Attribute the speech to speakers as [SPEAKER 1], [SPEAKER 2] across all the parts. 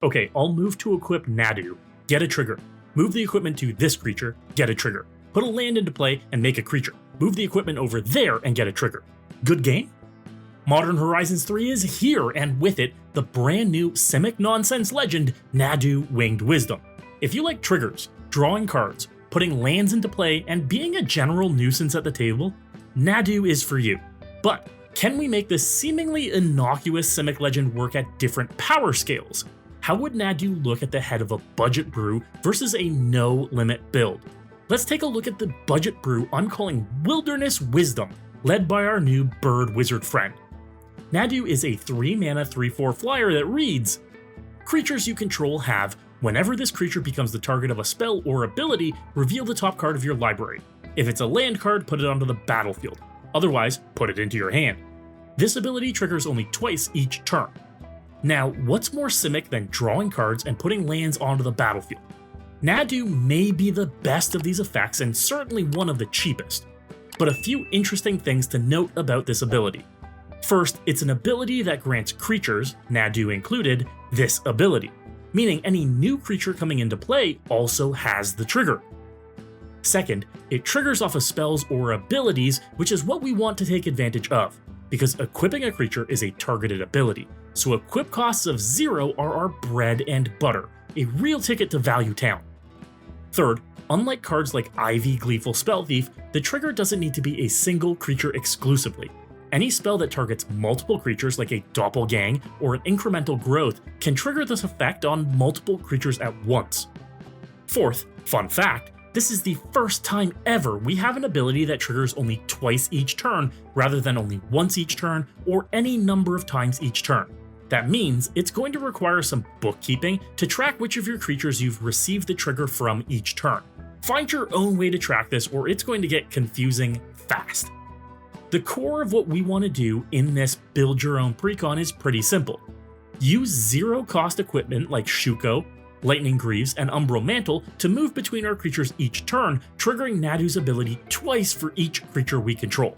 [SPEAKER 1] Okay, I'll move to equip Nadu, get a trigger. Move the equipment to this creature, get a trigger. Put a land into play and make a creature. Move the equipment over there and get a trigger. Good game? Modern Horizons 3 is here, and with it, the brand new Simic nonsense legend, Nadu Winged Wisdom. If you like triggers, drawing cards, putting lands into play, and being a general nuisance at the table, Nadu is for you. But can we make this seemingly innocuous Simic legend work at different power scales? How would Nadu look at the head of a budget brew versus a no-limit build? Let's take a look at the budget brew I'm calling Wilderness Wisdom, led by our new bird wizard friend. Nadu is a 3-mana 3/4 flyer that reads, creatures you control have, whenever this creature becomes the target of a spell or ability, reveal the top card of your library. If it's a land card, put it onto the battlefield. Otherwise, put it into your hand. This ability triggers only twice each turn. Now, what's more Simic than drawing cards and putting lands onto the battlefield? Nadu may be the best of these effects and certainly one of the cheapest, but a few interesting things to note about this ability. First, it's an ability that grants creatures, Nadu included, this ability, meaning any new creature coming into play also has the trigger. Second, it triggers off of spells or abilities, which is what we want to take advantage of, because equipping a creature is a targeted ability, so equip costs of 0 are our bread and butter, a real ticket to Value Town. Third, unlike cards like Ivy Gleeful Spell Thief, the trigger doesn't need to be a single creature exclusively. Any spell that targets multiple creatures like a Doppelgang or an Incremental Growth can trigger this effect on multiple creatures at once. Fourth, fun fact, this is the first time ever we have an ability that triggers only twice each turn rather than only once each turn or any number of times each turn. That means it's going to require some bookkeeping to track which of your creatures you've received the trigger from each turn. Find your own way to track this or it's going to get confusing fast. The core of what we want to do in this build your own precon is pretty simple. Use zero cost equipment like Shuko, Lightning Greaves, and Umbral Mantle to move between our creatures each turn, triggering Nadu's ability twice for each creature we control.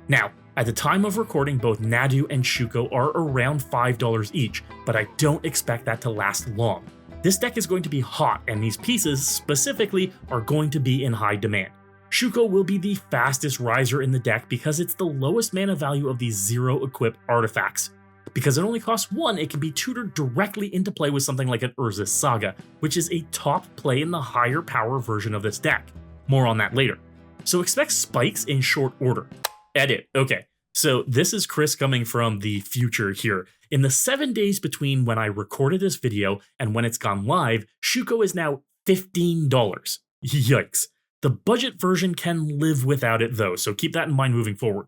[SPEAKER 1] Now, at the time of recording, both Nadu and Shuko are around $5 each, but I don't expect that to last long. This deck is going to be hot, and these pieces, specifically, are going to be in high demand. Shuko will be the fastest riser in the deck because it's the lowest mana value of these zero equip artifacts. Because it only costs 1, it can be tutored directly into play with something like an Urza's Saga, which is a top play in the higher power version of this deck. More on that later. So expect spikes in short order. Edit. Okay, so this is Chris coming from the future here. In the 7 days between when I recorded this video and when it's gone live, Shuko is now $15. Yikes. The budget version can live without it though, so keep that in mind moving forward.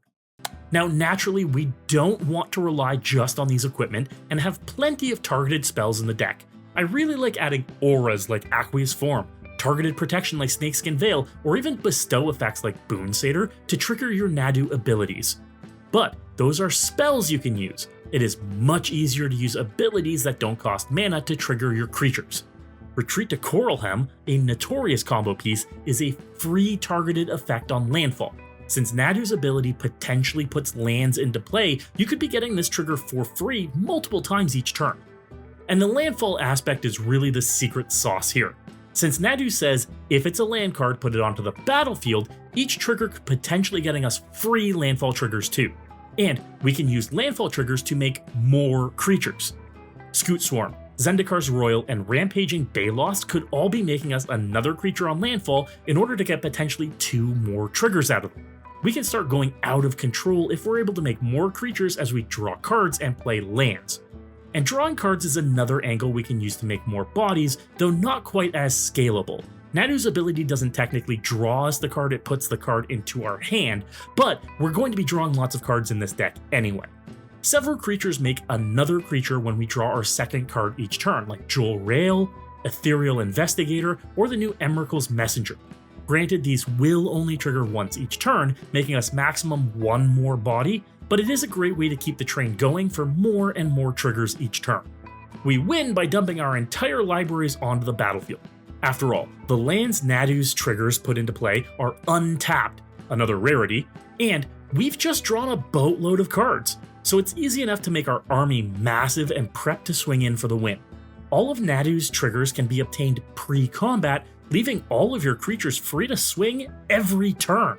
[SPEAKER 1] Now naturally, we don't want to rely just on these equipment and have plenty of targeted spells in the deck. I really like adding auras like Aqueous Form, targeted protection like Snakeskin Veil, or even bestow effects like Boon Satyr to trigger your Nadu abilities. But those are spells you can use. It is much easier to use abilities that don't cost mana to trigger your creatures. Retreat to Coralhelm, a notorious combo piece, is a free targeted effect on landfall. Since Nadu's ability potentially puts lands into play, you could be getting this trigger for free multiple times each turn. And the landfall aspect is really the secret sauce here. Since Nadu says, if it's a land card, put it onto the battlefield, each trigger could potentially getting us free landfall triggers too. And we can use landfall triggers to make more creatures. Scoot Swarm, Zendikar's Royal, and Rampaging Baylost could all be making us another creature on landfall in order to get potentially 2 more triggers out of them. We can start going out of control if we're able to make more creatures as we draw cards and play lands. And drawing cards is another angle we can use to make more bodies, though not quite as scalable. Nadu's ability doesn't technically draw us the card, it puts the card into our hand, but we're going to be drawing lots of cards in this deck anyway. Several creatures make another creature when we draw our second card each turn, like Jewel Rail, Ethereal Investigator, or the new Emrakul's Messenger. Granted, these will only trigger once each turn, making us maximum 1 more body, but it is a great way to keep the train going for more and more triggers each turn. We win by dumping our entire libraries onto the battlefield. After all, the lands Nadu's triggers put into play are untapped, another rarity, and we've just drawn a boatload of cards, so it's easy enough to make our army massive and prep to swing in for the win. All of Nadu's triggers can be obtained pre-combat, leaving all of your creatures free to swing every turn.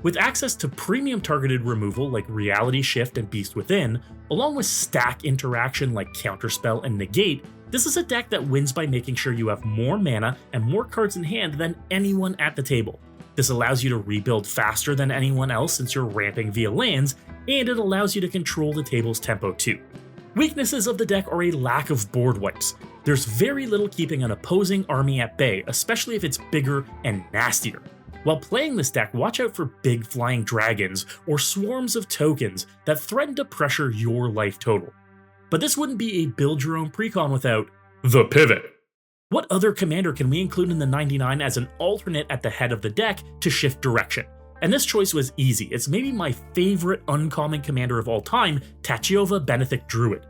[SPEAKER 1] With access to premium targeted removal like Reality Shift and Beast Within, along with stack interaction like Counterspell and Negate, this is a deck that wins by making sure you have more mana and more cards in hand than anyone at the table. This allows you to rebuild faster than anyone else since you're ramping via lands, and it allows you to control the table's tempo too. Weaknesses of the deck are a lack of board wipes. There's very little keeping an opposing army at bay, especially if it's bigger and nastier. While playing this deck, watch out for big flying dragons or swarms of tokens that threaten to pressure your life total. But this wouldn't be a build your own precon without the pivot. What other commander can we include in the 99 as an alternate at the head of the deck to shift direction? And this choice was easy. It's maybe my favorite uncommon commander of all time, Tachiova Benefic Druid.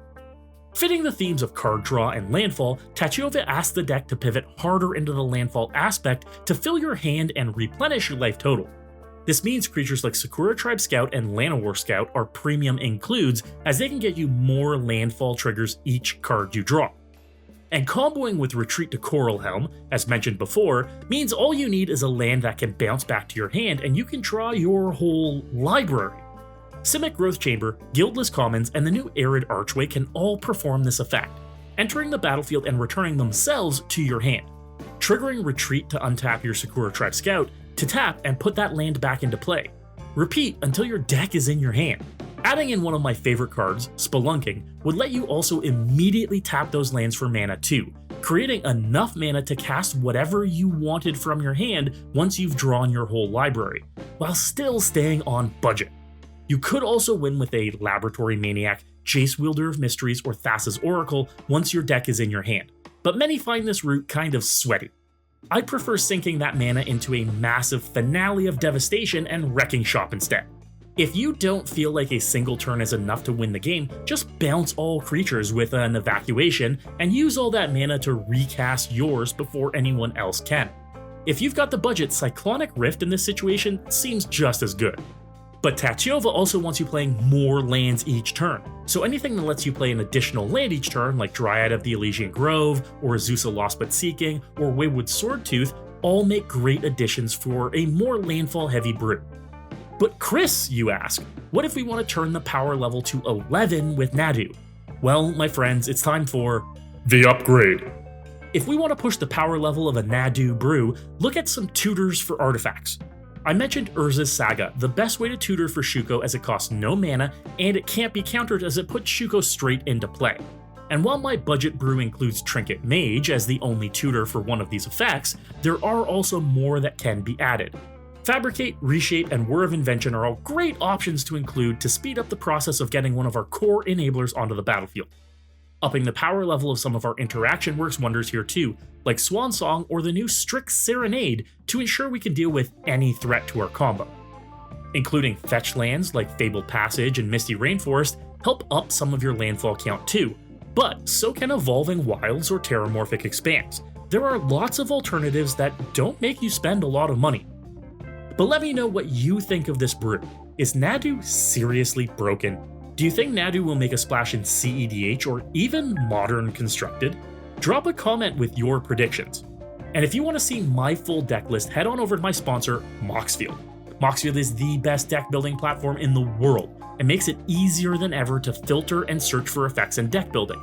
[SPEAKER 1] Fitting the themes of card draw and landfall, Tachiova asks the deck to pivot harder into the landfall aspect to fill your hand and replenish your life total. This means creatures like Sakura Tribe Scout and Llanowar Scout are premium includes, as they can get you more landfall triggers each card you draw. And comboing with Retreat to Coral Helm, as mentioned before, means all you need is a land that can bounce back to your hand and you can draw your whole library. Simic Growth Chamber, Guildless Commons, and the new Arid Archway can all perform this effect, entering the battlefield and returning themselves to your hand. Triggering Retreat to untap your Sakura Tribe Scout, to tap and put that land back into play. Repeat until your deck is in your hand. Adding in one of my favorite cards, Spelunking, would let you also immediately tap those lands for mana too, creating enough mana to cast whatever you wanted from your hand once you've drawn your whole library, while still staying on budget. You could also win with a Laboratory Maniac, Jace Wielder of Mysteries, or Thassa's Oracle once your deck is in your hand, but many find this route kind of sweaty. I prefer sinking that mana into a massive finale of devastation and Wrecking Shop instead. If you don't feel like a single turn is enough to win the game, just bounce all creatures with an Evacuation and use all that mana to recast yours before anyone else can. If you've got the budget, Cyclonic Rift in this situation seems just as good. But Tachiova also wants you playing more lands each turn, so anything that lets you play an additional land each turn, like Dryad of the Elysian Grove, or Azusa Lost But Seeking, or Wayward Swordtooth, all make great additions for a more landfall-heavy brew. But Chris, you ask, what if we want to turn the power level to 11 with Nadu? Well, my friends, it's time for the upgrade. If we want to push the power level of a Nadu brew, look at some tutors for artifacts. I mentioned Urza's Saga, the best way to tutor for Shuko as it costs no mana and it can't be countered as it puts Shuko straight into play. And while my budget brew includes Trinket Mage as the only tutor for one of these effects, there are also more that can be added. Fabricate, Reshape, and Whir of Invention are all great options to include to speed up the process of getting one of our core enablers onto the battlefield. Upping the power level of some of our interaction works wonders here too, like Swan Song or the new Strix Serenade to ensure we can deal with any threat to our combo. Including fetch lands like Fabled Passage and Misty Rainforest help up some of your landfall count too, but so can Evolving Wilds or Terramorphic Expanse. There are lots of alternatives that don't make you spend a lot of money. But let me know what you think of this brew. Is Nadu seriously broken? Do you think Nadu will make a splash in cEDH or even Modern Constructed? Drop a comment with your predictions. And if you want to see my full deck list, head on over to my sponsor, Moxfield. Moxfield is the best deck building platform in the world and makes it easier than ever to filter and search for effects in deck building.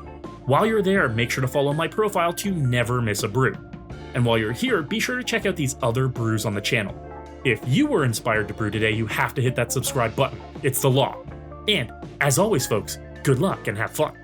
[SPEAKER 1] While you're there, make sure to follow my profile to never miss a brew. And while you're here, be sure to check out these other brews on the channel. If you were inspired to brew today, you have to hit that subscribe button. It's the law. And, as always folks, good luck and have fun.